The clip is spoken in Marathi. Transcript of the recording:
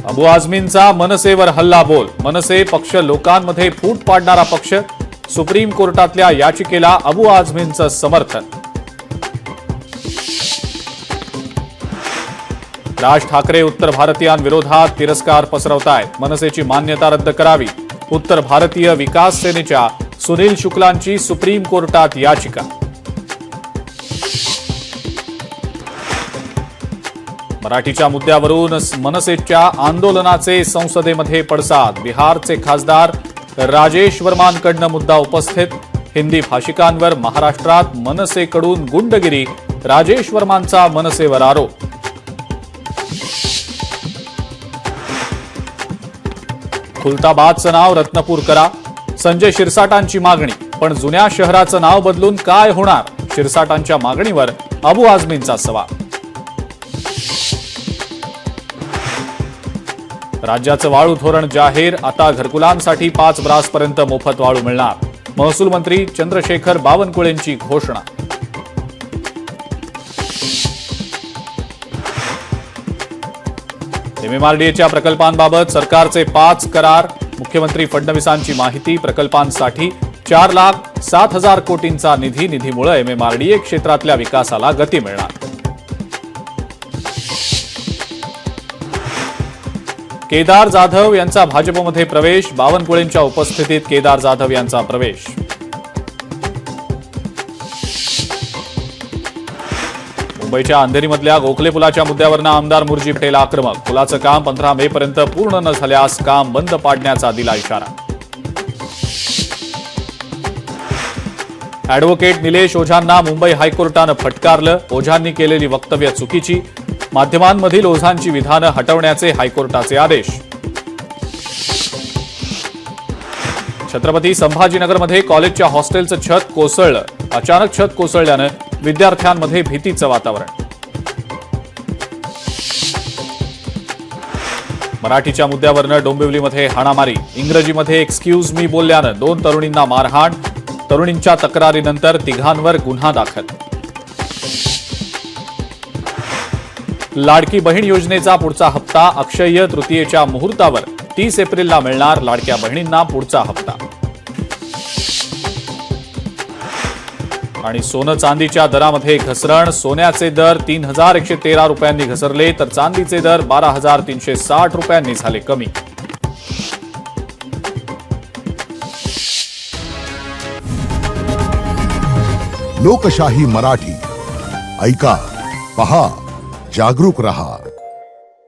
अबू आझमींचा मनसेवर हल्ला बोल. मनसे पक्ष लोकांमध्ये फूट पाडणारा पक्ष. सुप्रीम कोर्टातल्या याचिकेला अबू आझमींचं समर्थन. राज ठाकरे उत्तर भारतीयांविरोधात तिरस्कार पसरवतायत. मनसेची मान्यता रद्द करावी. उत्तर भारतीय विकास सेनेच्या सुनील शुक्लांची सुप्रीम कोर्टात याचिका. मराठीच्या मुद्द्यावरून मनसेच्या आंदोलनाचे संसदेमध्ये पडसाद. बिहारचे खासदार राजेश वर्मांकडून मुद्दा उपस्थित. हिंदी भाषिकांवर महाराष्ट्रात मनसेकडून गुंडगिरी. राजेश वर्मांचा मनसेवर आरोप. खुलताबादचं नाव रत्नपूर करा. संजय शिरसाटांची मागणी. पण जुन्या शहराचं नाव बदलून काय होणार? शिरसाटांच्या मागणीवर अबू आझमींचा सवाल. राज्याचं वाळू धोरण जाहीर. आता घरकुलांसाठी 5 ब्रासपर्यंत मोफत वाळू मिळणार. महसूल मंत्री चंद्रशेखर बावनकुळेंची घोषणा. एमएमआरडीएच्या प्रकल्पांबाबत सरकारचे 5 करार. मुख्यमंत्री फडणवीसांची माहिती. प्रकल्पांसाठी 4,07,000 कोटींचा निधीमुळे एमएमआरडीए क्षेत्रातल्या विकासाला गती मिळणार. केदार जाधव यांचा भाजपमध्ये प्रवेश. बावनकुळेंच्या उपस्थितीत केदार जाधव यांचा प्रवेश. मुंबईच्या अंधेरीमधल्या गोखले पुलाच्या मुद्द्यावरून आमदार मुर्जी पटेल आक्रमक. पुलाचं काम 15 मे पर्यंत पूर्ण न झाल्यास काम बंद पाडण्याचा दिला इशारा. अॅडव्होकेट निलेश ओझांना मुंबई हायकोर्टानं फटकारलं. ओझांनी केलेली वक्तव्य चुकीची. माध्यमांमधील ओझांची विधानं हटवण्याचे हायकोर्टाचे आदेश. छत्रपती संभाजीनगरमध्ये कॉलेजच्या हॉस्टेलचं छत कोसळलं. अचानक छत कोसळल्यानं विद्यार्थ्यांमध्ये भीतीचं वातावरण. मराठीच्या मुद्द्यावरनं डोंबिवलीमध्ये हाणामारी. इंग्रजीमध्ये एक्सक्यूज मी बोलल्यानं 2 तरुणींना मारहाण. तरुणींच्या तक्रारीनंतर तिघांवर गुन्हा दाखल. लाडकी बहीण योजनेचा पुढचा हप्ता अक्षय्य तृतीयेच्या मुहूर्तावर 30 एप्रिलला मिळणार. लाडक्या बहिणींना पुढचा हप्ता. आणि सोनं चांदीच्या दरामध्ये घसरण. सोन्याचे दर 3,113 रुपयांनी घसरले तर चांदीचे दर 12,360 रुपयांनी झाले कमी. लोकशाही मराठी ऐका, पहा, जागरूक रहा.